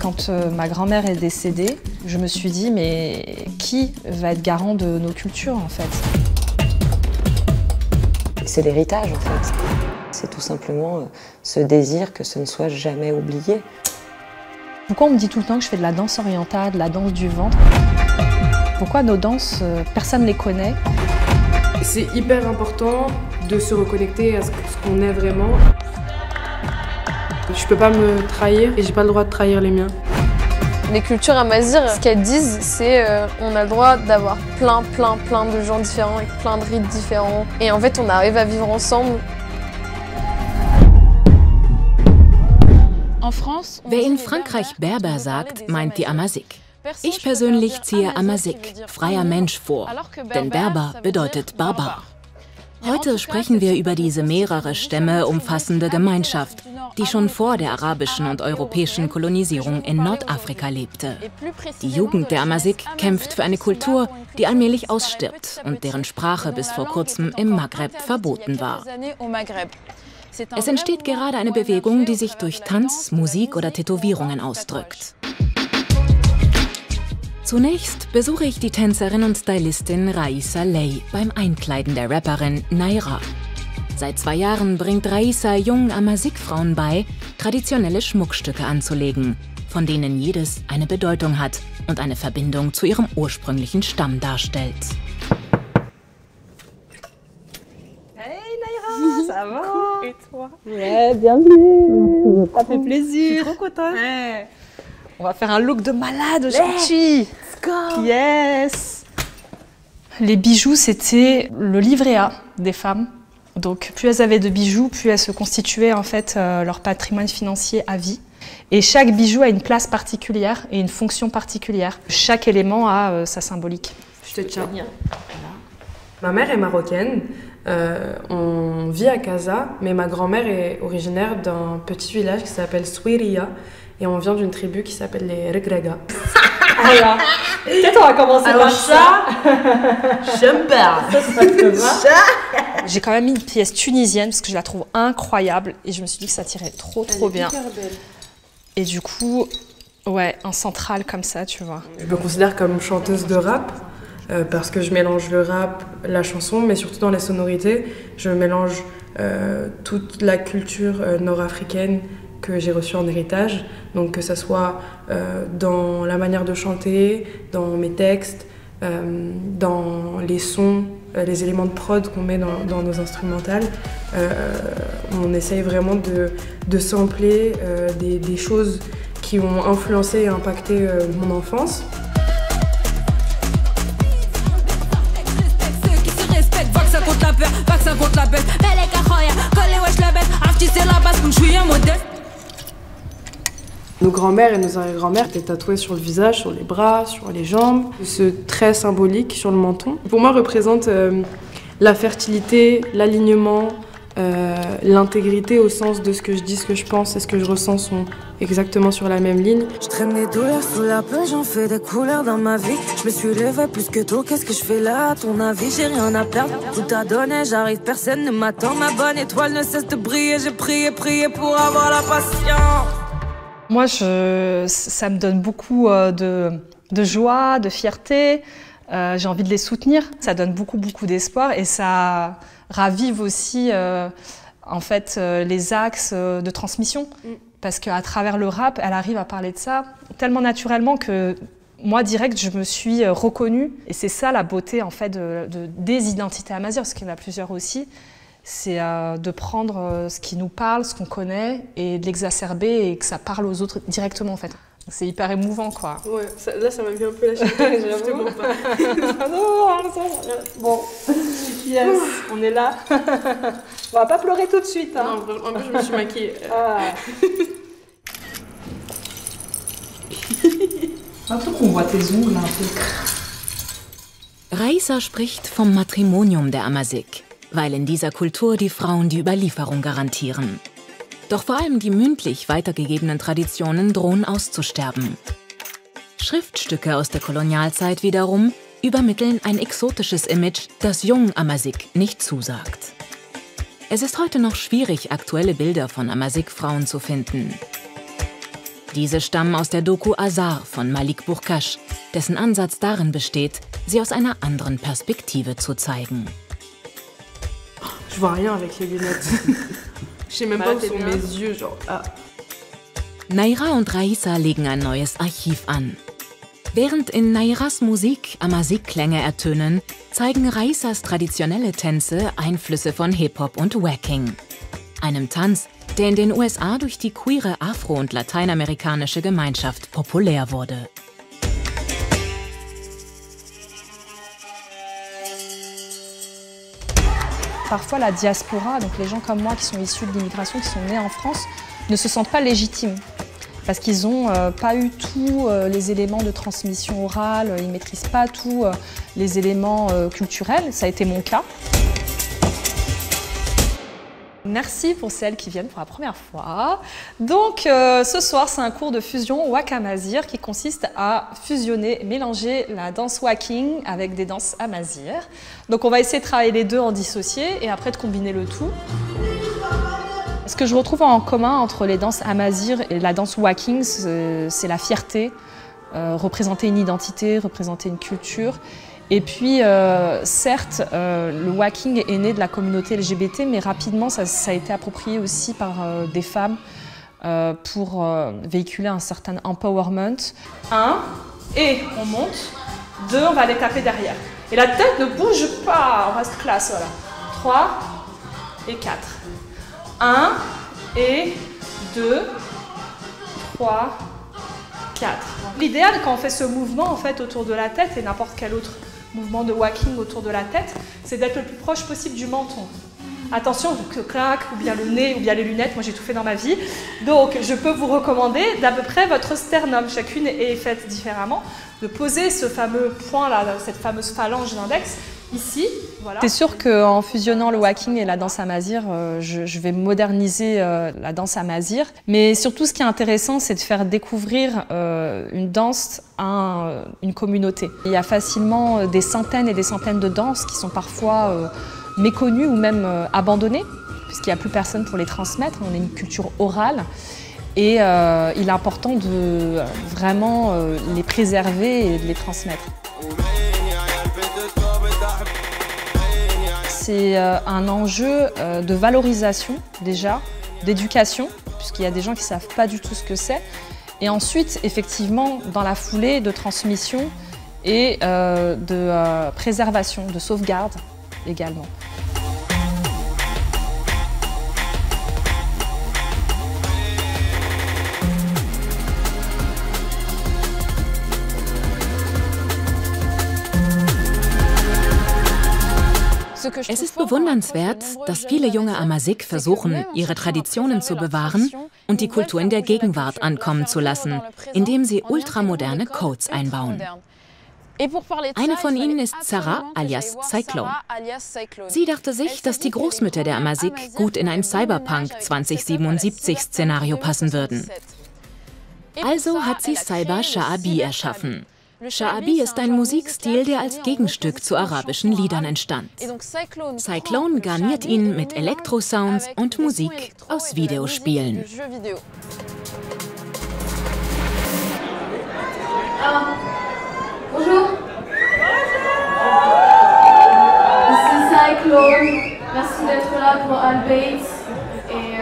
Quand ma grand-mère est décédée, je me suis dit, mais qui va être garant de nos cultures en fait? C'est l'héritage en fait. C'est tout simplement ce désir que ce ne soit jamais oublié. Pourquoi on me dit tout le temps que je fais de la danse orientale, de la danse du ventre? Pourquoi nos danses, personne ne les connaît? C'est hyper important de se reconnecter à ce qu'on est vraiment. Je peux pas me trahir et j'ai pas le droit de trahir les miens. Les cultures amazirs, ce qu'elles disent, c'est on a le droit d'avoir plein de gens différents avec plein de rites différents. Et en fait, on arrive à vivre ensemble. Wer in Frankreich Berber sagt, meint die Amazigh. Ich persönlich ziehe Amazigh, freier Mensch, vor, denn Berber bedeutet Barbar. Heute sprechen wir über diese mehrere Stämme umfassende Gemeinschaft, die schon vor der arabischen und europäischen Kolonisierung in Nordafrika lebte. Die Jugend der Amazigh kämpft für eine Kultur, die allmählich ausstirbt und deren Sprache bis vor kurzem im Maghreb verboten war. Es entsteht gerade eine Bewegung, die sich durch Tanz, Musik oder Tätowierungen ausdrückt. Zunächst besuche ich die Tänzerin und Stylistin Raissa Ley beim Einkleiden der Rapperin Naira. Seit 2 Jahren bringt Raissa jungen Amazigh-Frauen bei, traditionelle Schmuckstücke anzulegen, von denen jedes eine Bedeutung hat und eine Verbindung zu ihrem ursprünglichen Stamm darstellt. Ça va? Et toi? Ouais, bienvenue. Ça fait plaisir. Je suis trop contente. Ouais. On va faire un look de malade aujourd'hui. Let's go. Yes. Les bijoux, c'était le livret A des femmes. Donc, plus elles avaient de bijoux, plus elles se constituaient en fait leur patrimoine financier à vie. Et chaque bijou a une place particulière et une fonction particulière. Chaque élément a sa symbolique. Je te tiens. Voilà. Ma mère est marocaine. On vit à Casa, mais ma grand-mère est originaire d'un petit village qui s'appelle Souiria et on vient d'une tribu qui s'appelle les Regrega. Alors, peut-être on va commencer par ça. J'aime pas. J'ai quand même mis une pièce tunisienne parce que je la trouve incroyable et je me suis dit que ça tirait trop bien. Belle. Et du coup, ouais, un central comme ça, tu vois. Je me considère comme chanteuse de rap. Parce que je mélange le rap, la chanson, mais surtout dans les sonorités, je mélange toute la culture nord-africaine que j'ai reçue en héritage. Donc que ça soit dans la manière de chanter, dans mes textes, dans les sons, les éléments de prod qu'on met dans nos instrumentales. On essaye vraiment de sampler des choses qui ont influencé et impacté mon enfance. Nos grands-mères et nos arrière-grands-mères étaient tatouées sur le visage, sur les bras, sur les jambes. Ce trait symbolique sur le menton, pour moi, représente la fertilité, l'alignement, l'intégrité au sens de ce que je dis, ce que je pense et ce que je ressens sont exactement sur la même ligne. Je traîne des douleurs sous la peau, j'en fais des couleurs dans ma vie. Je me suis levée plus que tôt, qu'est-ce que je fais là? À ton avis, j'ai rien à perdre. Tout a donné, j'arrive, personne ne m'attend. Ma bonne étoile ne cesse de briller. J'ai prié pour avoir la patience. Moi, ça me donne beaucoup de joie, de fierté. J'ai envie de les soutenir. Ça donne beaucoup d'espoir et ça ravive aussi en fait, les axes de transmission. Parce qu'à travers le rap, elle arrive à parler de ça tellement naturellement que moi, direct, je me suis reconnue. Et c'est ça la beauté en fait, des identités amazighes, parce qu'il y en a plusieurs aussi. C'est de prendre ce qui nous parle, ce qu'on connaît, et de l'exacerber et que ça parle aux autres directement en fait. C'est hyper émouvant quoi. Ouais, là ça m'a mis un peu lâché, justement pas. Bon, yes, on est là. On va pas pleurer tout de suite. Hein. Non, en plus je me suis maquillée. Un truc qu'on voit tes ongles un peu. Raissa spricht vom Matrimonium der Amazigh, weil in dieser Kultur die Frauen die Überlieferung garantieren. Doch vor allem die mündlich weitergegebenen Traditionen drohen auszusterben. Schriftstücke aus der Kolonialzeit wiederum übermitteln ein exotisches Image, das jungen Amazigh nicht zusagt. Es ist heute noch schwierig, aktuelle Bilder von Amazigh-Frauen zu finden. Diese stammen aus der Doku Azar von Malik Bourkache, dessen Ansatz darin besteht, sie aus einer anderen Perspektive zu zeigen. Je vois rien avec les lunettes. Je sais même pas où sont mes yeux, genre. Ah. Naira und Raissa legen ein neues Archiv an. Während in Nairas Musik Amazigh-Klänge ertönen, zeigen Raissas traditionelle Tänze Einflüsse von Hip-Hop und Wacking. Einem Tanz, der in den USA durch die queere afro- und lateinamerikanische Gemeinschaft populär wurde. Parfois, la diaspora, donc les gens comme moi qui sont issus de l'immigration, qui sont nés en France, ne se sentent pas légitimes. Parce qu'ils n'ont pas eu tous les éléments de transmission orale, ils ne maîtrisent pas tous les éléments culturels. Ça a été mon cas. Merci pour celles qui viennent pour la première fois. Donc ce soir, c'est un cours de fusion Wak Amazigh qui consiste à fusionner, mélanger la danse Waking avec des danses Amazigh. Donc on va essayer de travailler les deux en dissocié et après de combiner le tout. Ce que je retrouve en commun entre les danses Amazigh et la danse Waking, c'est la fierté, représenter une identité, représenter une culture. Et puis, certes, le Waking est né de la communauté LGBT, mais rapidement, ça a été approprié aussi par des femmes pour véhiculer un certain empowerment. 1, et on monte. 2, on va les taper derrière. Et la tête ne bouge pas, on reste classe, voilà. 3 et 4. 1 et 2, 3, 4. L'idéal quand on fait ce mouvement en fait, autour de la tête et n'importe quel autre mouvement de Waking autour de la tête, c'est d'être le plus proche possible du menton. Attention, que claque, ou bien le nez, ou bien les lunettes, moi j'ai tout fait dans ma vie. Donc je peux vous recommander d'à peu près votre sternum, chacune est faite différemment, de poser ce fameux point là, cette fameuse phalange d'index, ici. Voilà. C'est sûr qu'en fusionnant le Waking et la danse Amazigh, je vais moderniser la danse Amazigh. Mais surtout, ce qui est intéressant, c'est de faire découvrir une danse à une communauté. Il y a facilement des centaines et des centaines de danses qui sont parfois méconnues ou même abandonnées, puisqu'il n'y a plus personne pour les transmettre. On est une culture orale. Et il est important de vraiment les préserver et de les transmettre. C'est un enjeu de valorisation déjà, d'éducation, puisqu'il y a des gens qui ne savent pas du tout ce que c'est. Et ensuite, effectivement, dans la foulée, de transmission et de préservation, de sauvegarde également. Es ist bewundernswert, dass viele junge Amazigh versuchen, ihre Traditionen zu bewahren und die Kultur in der Gegenwart ankommen zu lassen, indem sie ultramoderne Codes einbauen. Eine von ihnen ist Sarah alias Cyclone. Sie dachte sich, dass die Großmütter der Amazigh gut in ein Cyberpunk 2077-Szenario passen würden. Also hat sie Cyber Sha'abi erschaffen. Sha'abi ist ein Musikstil, der als Gegenstück zu arabischen Liedern entstand. Cyclone garniert ihn mit Elektrosounds und Musik aus Videospielen. Bonjour. Ici Cyclone. Merci d'être là pour Albeit. Et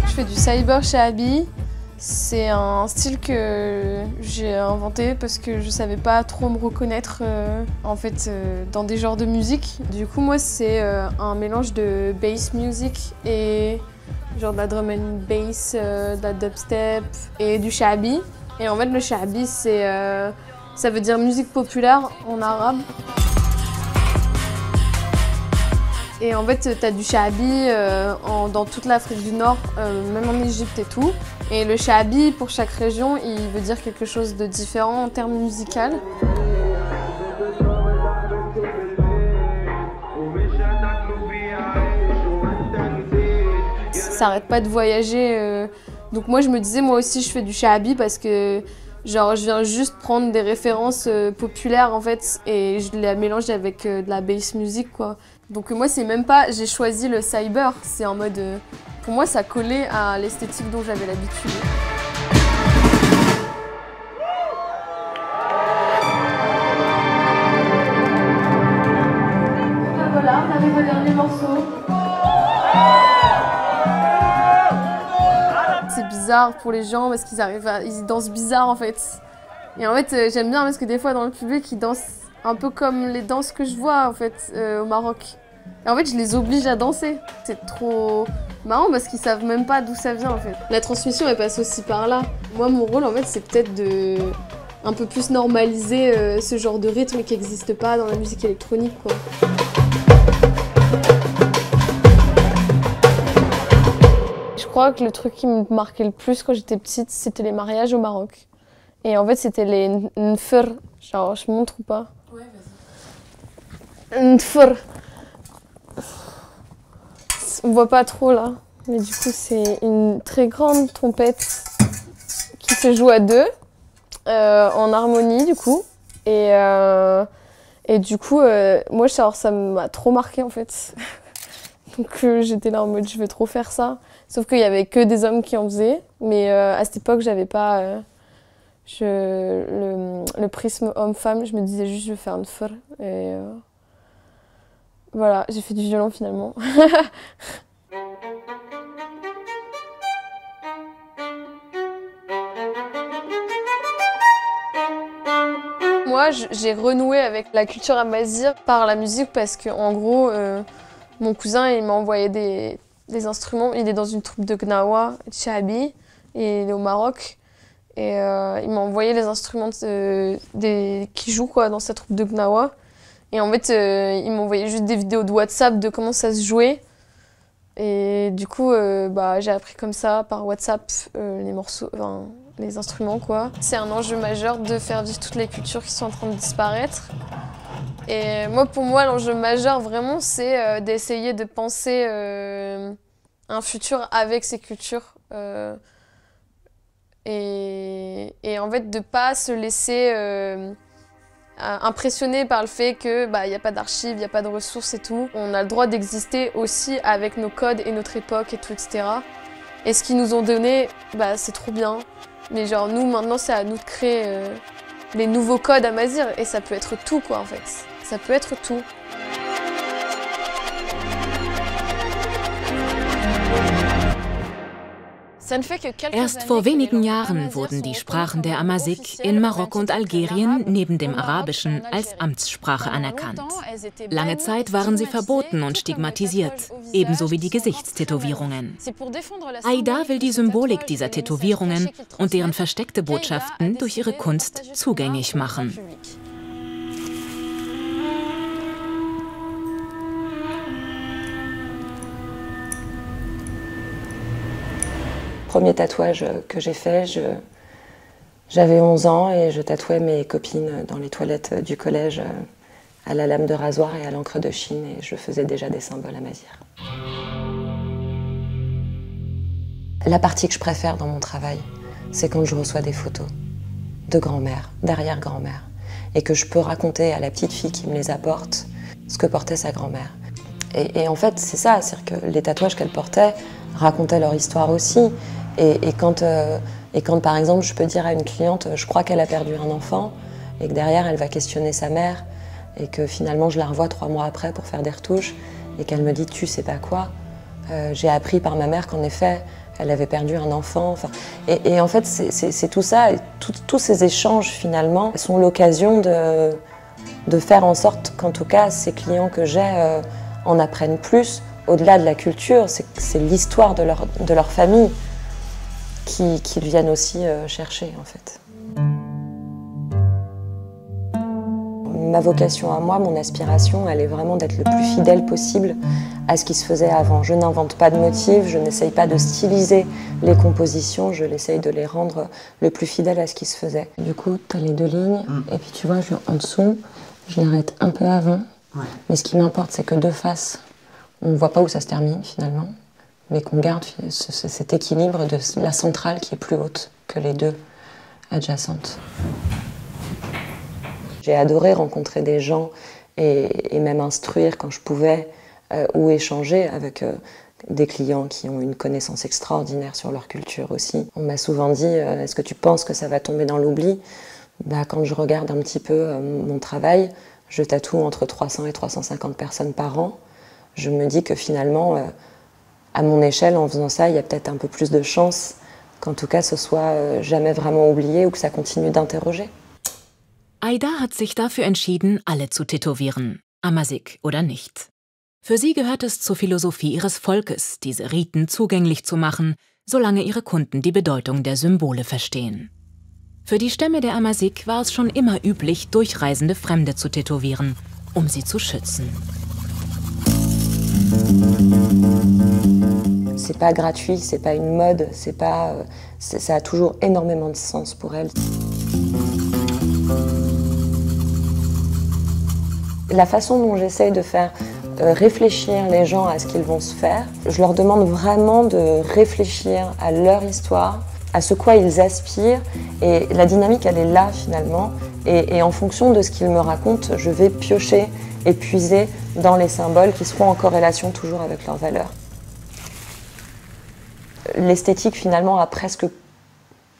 Je fais du Cyber Sha'abi. C'est un style que j'ai inventé parce que je savais pas trop me reconnaître en fait dans des genres de musique. Du coup moi c'est un mélange de bass music et genre de la drum and bass, de la dubstep et du Sha'abi. Et en fait le Sha'abi c'est ça veut dire musique populaire en arabe. Et en fait, tu as du Sha'abi dans toute l'Afrique du Nord, même en Égypte et tout. Et le Sha'abi, pour chaque région, il veut dire quelque chose de différent en termes musical. ça arrête pas de voyager. Donc moi je me disais, moi aussi je fais du shaabi parce que genre je viens juste prendre des références populaires en fait et je les mélange avec de la bass music quoi. Donc moi c'est même pas, j'ai choisi le cyber, c'est en mode, pour moi ça collait à l'esthétique dont j'avais l'habitude. Voilà, on arrive au dernier morceau. C'est bizarre pour les gens parce ils dansent bizarre en fait. Et en fait j'aime bien parce que des fois dans le public ils dansent un peu comme les danses que je vois en fait au Maroc. Et en fait je les oblige à danser. C'est trop marrant parce qu'ils savent même pas d'où ça vient en fait. La transmission elle passe aussi par là. Moi mon rôle en fait c'est peut-être de un peu plus normaliser ce genre de rythme qui n'existe pas dans la musique électronique quoi. Je crois que le truc qui me marquait le plus quand j'étais petite, c'était les mariages au Maroc. Et en fait, c'était les nfr. Genre, je montre ou pas? Ouais, vas-y. Nfr. On voit pas trop là. Mais du coup, c'est une très grande trompette qui se joue à deux, en harmonie du coup. Et du coup, moi, ça m'a trop marqué en fait. Donc j'étais là en mode je veux trop faire ça. Sauf qu'il y avait que des hommes qui en faisaient. Mais à cette époque, j'avais pas le prisme homme-femme. Je me disais juste je veux faire une fur. Et voilà, j'ai fait du violon finalement. Moi, j'ai renoué avec la culture amazigh par la musique parce que en gros, mon cousin il m'a envoyé des instruments. Il est dans une troupe de Gnawa, de Shaabi, et il est au Maroc. Et il m'a envoyé les instruments qui jouent quoi, dans sa troupe de Gnawa. Et en fait, il m'a envoyé juste des vidéos de WhatsApp de comment ça se jouait. Et du coup, j'ai appris comme ça, par WhatsApp, les morceaux, enfin, les instruments quoi. C'est un enjeu majeur de faire vivre toutes les cultures qui sont en train de disparaître. Et moi, pour moi, l'enjeu majeur vraiment, c'est d'essayer de penser un futur avec ces cultures. Et en fait, de pas se laisser impressionner par le fait que y a pas d'archives, il n'y a pas de ressources et tout. On a le droit d'exister aussi avec nos codes et notre époque et tout, etc. Et ce qu'ils nous ont donné, c'est trop bien. Mais genre, nous, maintenant, c'est à nous de créer les nouveaux codes amazigh. Et ça peut être tout, quoi, en fait. Ça peut être tout. Erst vor wenigen Jahren wurden die Sprachen der Amazigh in Marokko und Algerien neben dem Arabischen als Amtssprache anerkannt. Lange Zeit waren sie verboten und stigmatisiert, ebenso wie die Gesichtstätowierungen. Aïda will die Symbolik dieser Tätowierungen und deren versteckte Botschaften durch ihre Kunst zugänglich machen. Premier tatouage que j'ai fait, j'avais 11 ans et je tatouais mes copines dans les toilettes du collège à la lame de rasoir et à l'encre de Chine et je faisais déjà des symboles amazigh. La partie que je préfère dans mon travail, c'est quand je reçois des photos de grand-mère, d'arrière-grand-mère et que je peux raconter à la petite fille qui me les apporte ce que portait sa grand-mère. Et en fait, c'est ça, c'est-à-dire que les tatouages qu'elle portait racontaient leur histoire aussi. Et quand par exemple, je peux dire à une cliente, je crois qu'elle a perdu un enfant, et que derrière, elle va questionner sa mère, et que finalement, je la revois 3 mois après pour faire des retouches, et qu'elle me dit, tu sais pas quoi, j'ai appris par ma mère qu'en effet, elle avait perdu un enfant. Enfin, et en fait, c'est tout ça, et tous ces échanges, finalement, sont l'occasion de faire en sorte qu'en tout cas, ces clients que j'ai en apprennent plus. Au-delà de la culture, c'est l'histoire de leur famille qu'ils viennent aussi chercher, en fait. Ma vocation à moi, mon aspiration, elle est vraiment d'être le plus fidèle possible à ce qui se faisait avant. Je n'invente pas de motifs, je n'essaye pas de styliser les compositions, je l'essaye de les rendre le plus fidèle à ce qui se faisait. Du coup, tu as les 2 lignes, et puis tu vois, en dessous, je l'arrête un peu avant. Ouais. Mais ce qui m'importe, c'est que de face, on ne voit pas où ça se termine finalement. mais qu'on garde cet équilibre de la centrale qui est plus haute que les deux adjacentes. J'ai adoré rencontrer des gens et même instruire quand je pouvais ou échanger avec des clients qui ont une connaissance extraordinaire sur leur culture aussi. On m'a souvent dit « Est-ce que tu penses que ça va tomber dans l'oubli ?» Quand je regarde un petit peu mon travail, je tatoue entre 300 et 350 personnes par an. Je me dis que finalement, à mon échelle, en faisant ça, il y a peut-être un peu plus de chance qu'en tout cas ce soit jamais vraiment oublié ou que ça continue d'interroger. Aida hat sich dafür entschieden, alle zu tätowieren, Amazigh oder nicht. Für sie gehört es zur Philosophie ihres Volkes, diese Riten zugänglich zu machen, solange ihre Kunden die Bedeutung der Symbole verstehen. Für die Stämme der Amazigh war es schon immer üblich, durchreisende Fremde zu tätowieren, um sie zu schützen. C'est pas gratuit, c'est pas une mode, ça a toujours énormément de sens pour elles. La façon dont j'essaye de faire réfléchir les gens à ce qu'ils vont se faire, je leur demande vraiment de réfléchir à leur histoire, à ce quoi ils aspirent, et la dynamique elle est là finalement, et en fonction de ce qu'ils me racontent, je vais piocher et puiser dans les symboles qui seront en corrélation toujours avec leurs valeurs. L'esthétique finalement a presque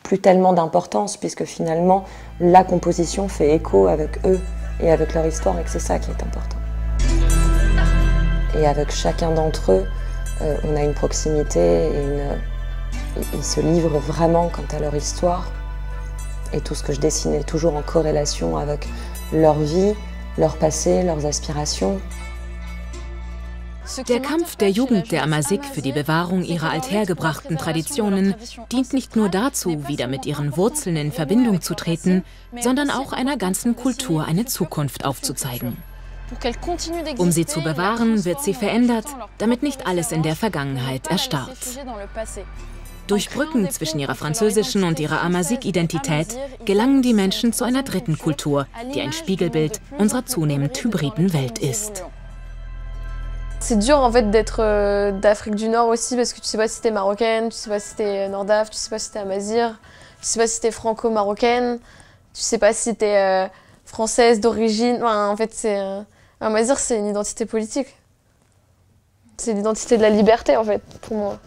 plus tellement d'importance puisque finalement la composition fait écho avec eux et avec leur histoire et que c'est ça qui est important. Et avec chacun d'entre eux, on a une proximité et ils se livrent vraiment quant à leur histoire. Et tout ce que je dessine est toujours en corrélation avec leur vie, leur passé, leurs aspirations. Der Kampf der Jugend der Amazigh für die Bewahrung ihrer althergebrachten Traditionen dient nicht nur dazu, wieder mit ihren Wurzeln in Verbindung zu treten, sondern auch einer ganzen Kultur eine Zukunft aufzuzeigen. Um sie zu bewahren, wird sie verändert, damit nicht alles in der Vergangenheit erstarrt. Durch Brücken zwischen ihrer französischen und ihrer Amazigh-Identität gelangen die Menschen zu einer dritten Kultur, die ein Spiegelbild unserer zunehmend hybriden Welt ist. C'est dur en fait d'être d'Afrique du Nord aussi parce que tu sais pas si t'es marocaine, tu sais pas si t'es nordaf, tu sais pas si t'es amazigh, tu sais pas si t'es franco-marocaine, tu sais pas si t'es française d'origine. Enfin, en fait, amazigh c'est une identité politique. C'est l'identité de la liberté en fait pour moi.